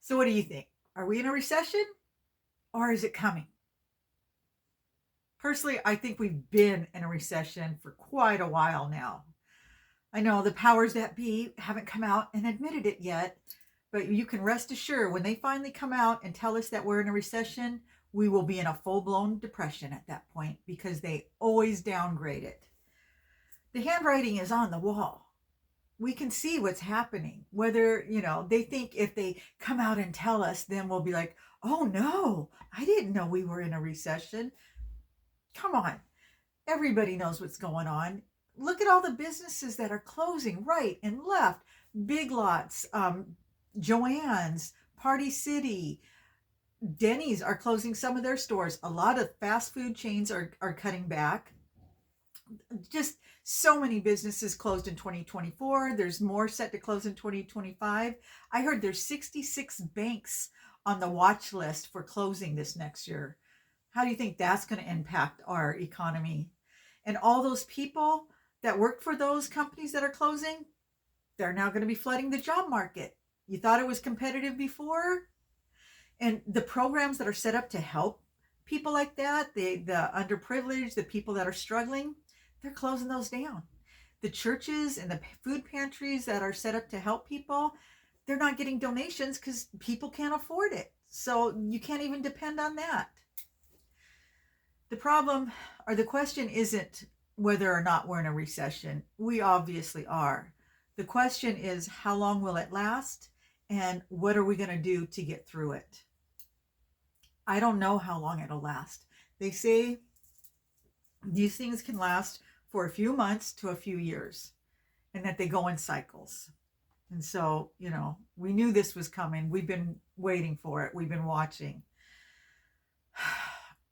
So, what do you think? Are we in a recession or is it coming? Personally, I think we've been in a recession for quite a while now. I know the powers that be haven't come out and admitted it yet, but you can rest assured when they finally come out and tell us that we're in a recession, we will be in a full blown depression at that point because they always downgrade it. The handwriting is on the wall. We can see what's happening. Whether, they think if they come out and tell us, then we'll be like, oh no, I didn't know we were in a recession. Come on. Everybody knows what's going on. Look at all the businesses that are closing right and left. Big Lots, Joann's, Party City, Denny's are closing some of their stores. A lot of fast food chains are cutting back. Just so many businesses closed in 2024. There's more set to close in 2025. I heard there's 66 banks on the watch list for closing this next year. How do you think that's going to impact our economy? And all those people that worked for those companies that are closing, they're now going to be flooding the job market. You thought it was competitive before? And the programs that are set up to help people like that, the underprivileged, the people that are struggling, they're closing those down. The churches and the food pantries that are set up to help people, they're not getting donations because people can't afford it. So you can't even depend on that. The problem or the question isn't whether or not we're in a recession. We obviously are. The question is, how long will it last? And what are we going to do to get through it? I don't know how long it'll last. They say these things can last for a few months to a few years, and that they go in cycles. And so, we knew this was coming. We've been waiting for it. We've been watching.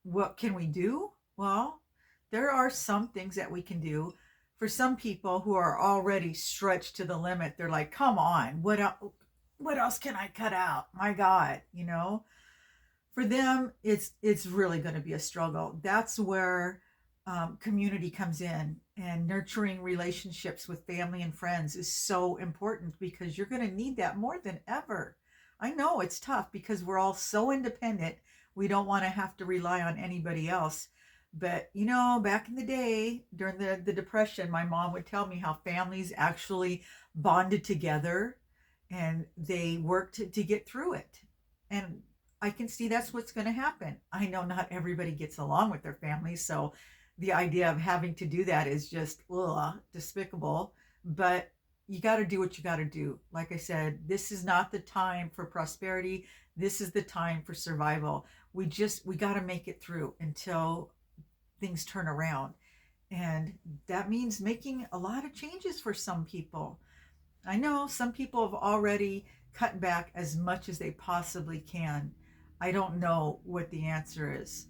What can we do? Well, there are some things that we can do. For some people who are already stretched to the limit, they're like, come on, what else can I cut out? My God, For them, it's really going to be a struggle. That's where community comes in, and nurturing relationships with family and friends is so important because you're going to need that more than ever. I know it's tough because we're all so independent. We don't want to have to rely on anybody else. But, back in the day during the Depression, my mom would tell me how families actually bonded together and they worked to get through it. And I can see that's what's going to happen. I know not everybody gets along with their families, so the idea of having to do that is just despicable. But you got to do what you got to do. Like I said, this is not the time for prosperity. This is the time for survival. We got to make it through until things turn around. And that means making a lot of changes for some people. I know some people have already cut back as much as they possibly can. I don't know what the answer is.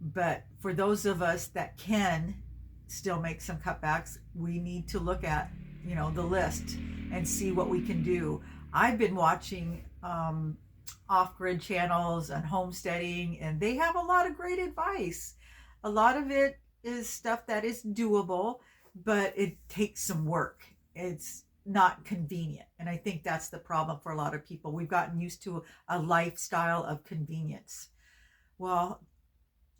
But for those of us that can still make some cutbacks, we need to look at, the list and see what we can do. I've been watching off-grid channels and homesteading, and they have a lot of great advice. A lot of it is stuff that is doable, but it takes some work. It's not convenient. And I think that's the problem for a lot of people. We've gotten used to a lifestyle of convenience. Well,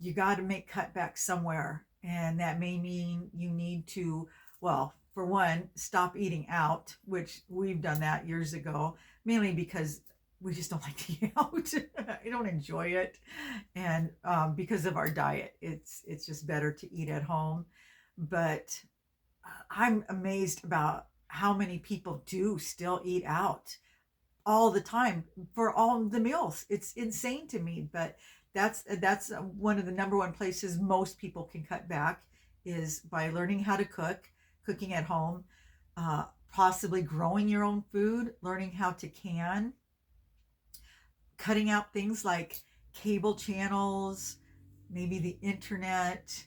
you got to make cutbacks somewhere. And that may mean you need to, for one, stop eating out, which we've done that years ago, mainly because we just don't like to eat out. I don't enjoy it. And because of our diet, it's just better to eat at home. But I'm amazed about how many people do still eat out all the time for all the meals. It's insane to me, but that's one of the number one places most people can cut back is by learning how to cooking at home, possibly growing your own food, learning how to can, cutting out things like cable channels, maybe the internet,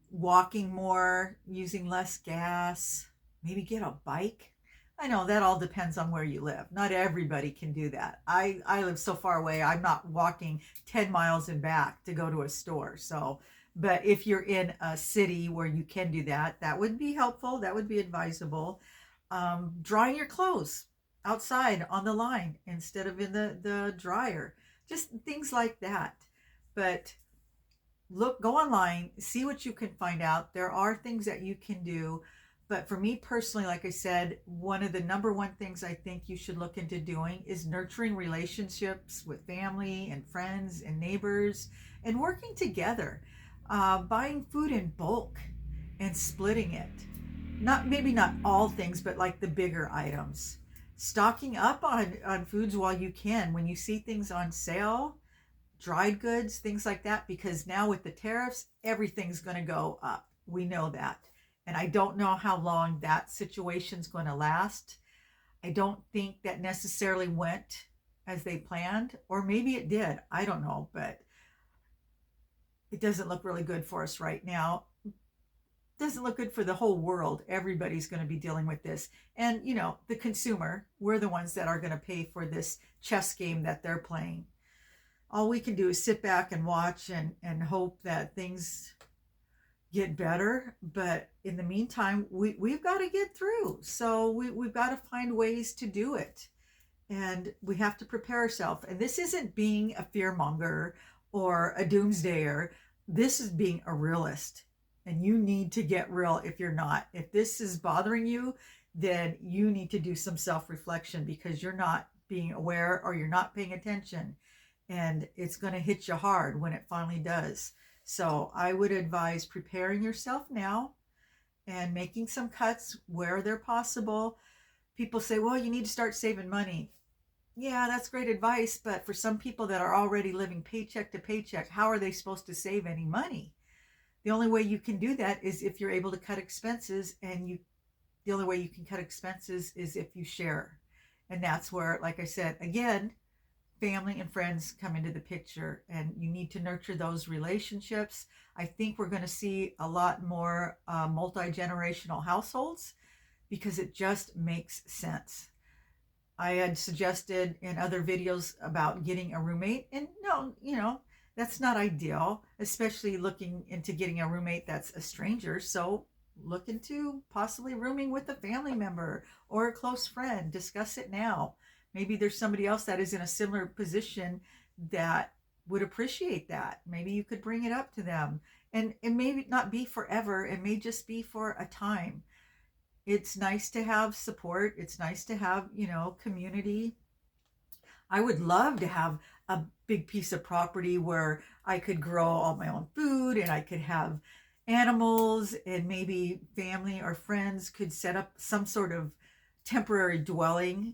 walking more, using less gas, maybe get a bike. I know that all depends on where you live. Not everybody can do that. I live so far away, I'm not walking 10 miles and back to go to a store. So, but if you're in a city where you can do that, that would be helpful. That would be advisable. Drying your clothes. outside on the line instead of in the dryer. Just things like that. But look, go online, see what you can find out. There are things that you can do. But for me personally, like I said, one of the number one things I think you should look into doing is nurturing relationships with family and friends and neighbors and working together, buying food in bulk and splitting it. Not maybe not all things, but like the bigger items. Stocking up on foods while you can. When you see things on sale, dried goods, things like that, because now with the tariffs, everything's going to go up. We know that. And I don't know how long that situation's going to last. I don't think that necessarily went as they planned, or maybe it did. I don't know, but it doesn't look really good for us right now. It doesn't look good for the whole world. Everybody's going to be dealing with this. And, you know, the consumer, we're the ones that are going to pay for this chess game that they're playing. All we can do is sit back and watch and hope that things get better. But in the meantime, we've got to get through. So we've got to find ways to do it. And we have to prepare ourselves. And this isn't being a fearmonger or a doomsdayer. This is being a realist. And you need to get real if you're not. If this is bothering you, then you need to do some self-reflection because you're not being aware or you're not paying attention. And it's going to hit you hard when it finally does. So I would advise preparing yourself now and making some cuts where they're possible. People say, well, you need to start saving money. Yeah, that's great advice. But for some people that are already living paycheck to paycheck, how are they supposed to save any money? The only way you can do that is if you're able to cut expenses, and the only way you can cut expenses is if you share. And that's where, like I said, again, family and friends come into the picture, and you need to nurture those relationships. I think we're going to see a lot more multi-generational households because it just makes sense. I had suggested in other videos about getting a roommate, and no, you know, that's not ideal, especially looking into getting a roommate that's a stranger. So look into possibly rooming with a family member or a close friend. Discuss it now. Maybe there's somebody else that is in a similar position that would appreciate that. Maybe you could bring it up to them. And it may not be forever. It may just be for a time. It's nice to have support. It's nice to have, you know, community. I would love to have a big piece of property where I could grow all my own food and I could have animals, and maybe family or friends could set up some sort of temporary dwelling,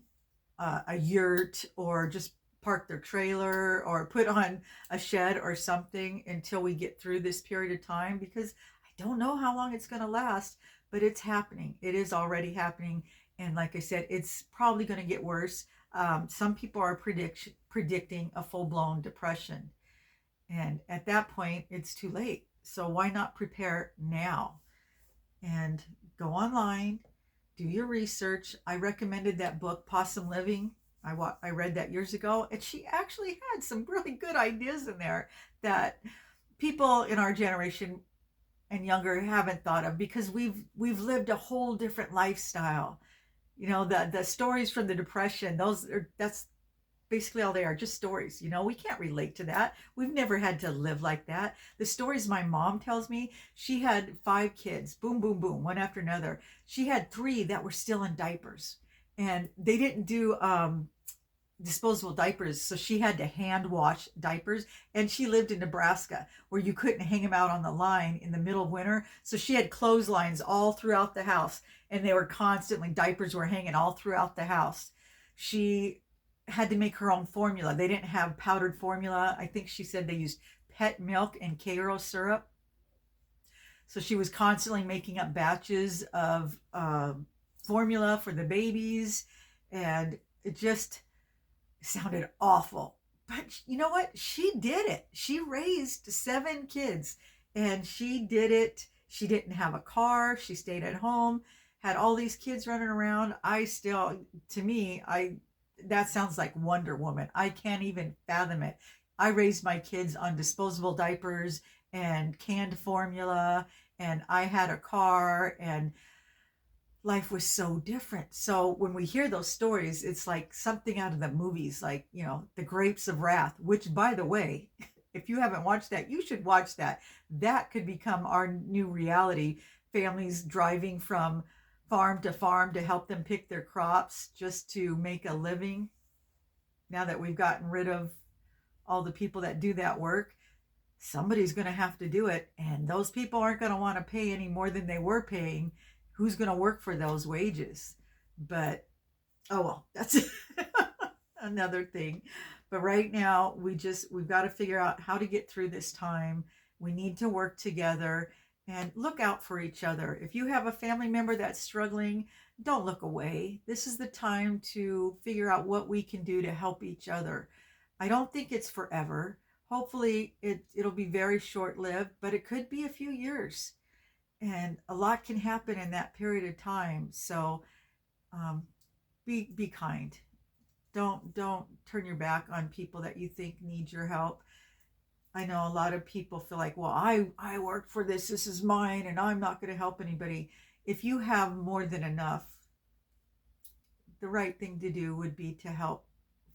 a yurt, or just park their trailer or put on a shed or something until we get through this period of time, because I don't know how long it's going to last, but it's happening. It is already happening. And like I said, it's probably going to get worse. Some people are predicting a full-blown depression. And at that point, it's too late. So why not prepare now? And go online, do your research. I recommended that book, Possum Living. I read that years ago, and she actually had some really good ideas in there that people in our generation and younger haven't thought of, because we've lived a whole different lifestyle. You know, the stories from the Depression, that's basically all they are, just stories. You know, we can't relate to that. We've never had to live like that. The stories my mom tells me, she had 5 kids, boom, boom, boom, one after another. She had 3 that were still in diapers, and they didn't do disposable diapers, so she had to hand wash diapers. And she lived in Nebraska where you couldn't hang them out on the line in the middle of winter, so she had clotheslines all throughout the house, and they were constantly, diapers were hanging all throughout the house. She had to make her own formula. They didn't have powdered formula. I think she said they used pet milk and Karo syrup. So she was constantly making up batches of formula for the babies, and it just sounded awful. But you know what? She did it. She raised 7 kids, and she did it. She didn't have a car. She stayed at home, had all these kids running around. That sounds like Wonder Woman. I can't even fathom it. I raised my kids on disposable diapers and canned formula, and I had a car, and life was so different. So when we hear those stories, it's like something out of the movies, like, The Grapes of Wrath, which, by the way, if you haven't watched that, you should watch that. That could become our new reality. Families driving from farm to farm to help them pick their crops just to make a living. Now that we've gotten rid of all the people that do that work, somebody's going to have to do it. And those people aren't going to want to pay any more than they were paying. Who's going to work for those wages? But, oh well, that's another thing. But right now, we've got to figure out how to get through this time. We need to work together and look out for each other. If you have a family member that's struggling, don't look away. This is the time to figure out what we can do to help each other. I don't think it's forever. Hopefully it'll be very short-lived, but it could be a few years. And a lot can happen in that period of time. So be kind. Don't turn your back on people that you think need your help. I know a lot of people feel like, well, I worked for this. This is mine, and I'm not going to help anybody. If you have more than enough, the right thing to do would be to help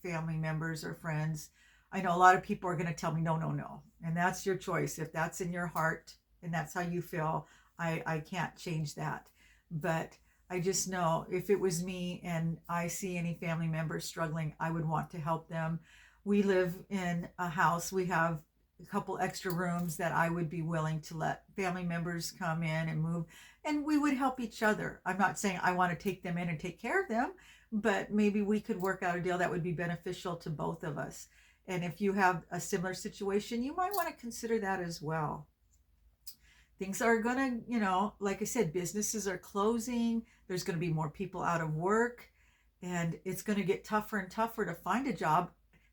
family members or friends. I know a lot of people are going to tell me, no, no, no. And that's your choice. If that's in your heart and that's how you feel, I can't change that. But I just know if it was me and I see any family members struggling, I would want to help them. We live in a house. We have a couple extra rooms that I would be willing to let family members come in and move, and we would help each other. I'm not saying I want to take them in and take care of them, but maybe we could work out a deal that would be beneficial to both of us. And if you have a similar situation, you might want to consider that as well. Things are going to, like I said, businesses are closing. There's going to be more people out of work, and it's going to get tougher and tougher to find a job.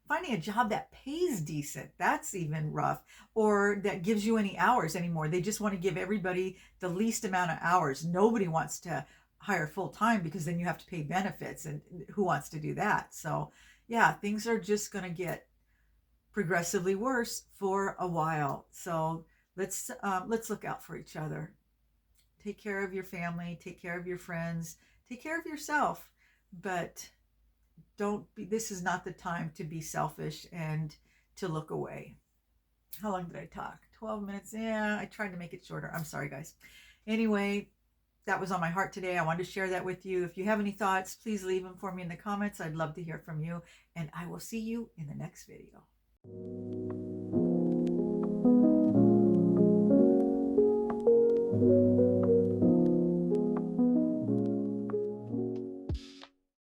Finding a job that pays decent, that's even rough, or that gives you any hours anymore. They just want to give everybody the least amount of hours. Nobody wants to hire full time because then you have to pay benefits, and who wants to do that? So yeah, things are just going to get progressively worse for a while. So let's look out for each other. Take care of your family, take care of your friends, take care of yourself, but this is not the time to be selfish and to look away. How long did I talk? 12 minutes. Yeah, I tried to make it shorter. I'm sorry, guys. Anyway, that was on my heart today. I wanted to share that with you. If you have any thoughts, please leave them for me in the comments. I'd love to hear from you, and I will see you in the next video.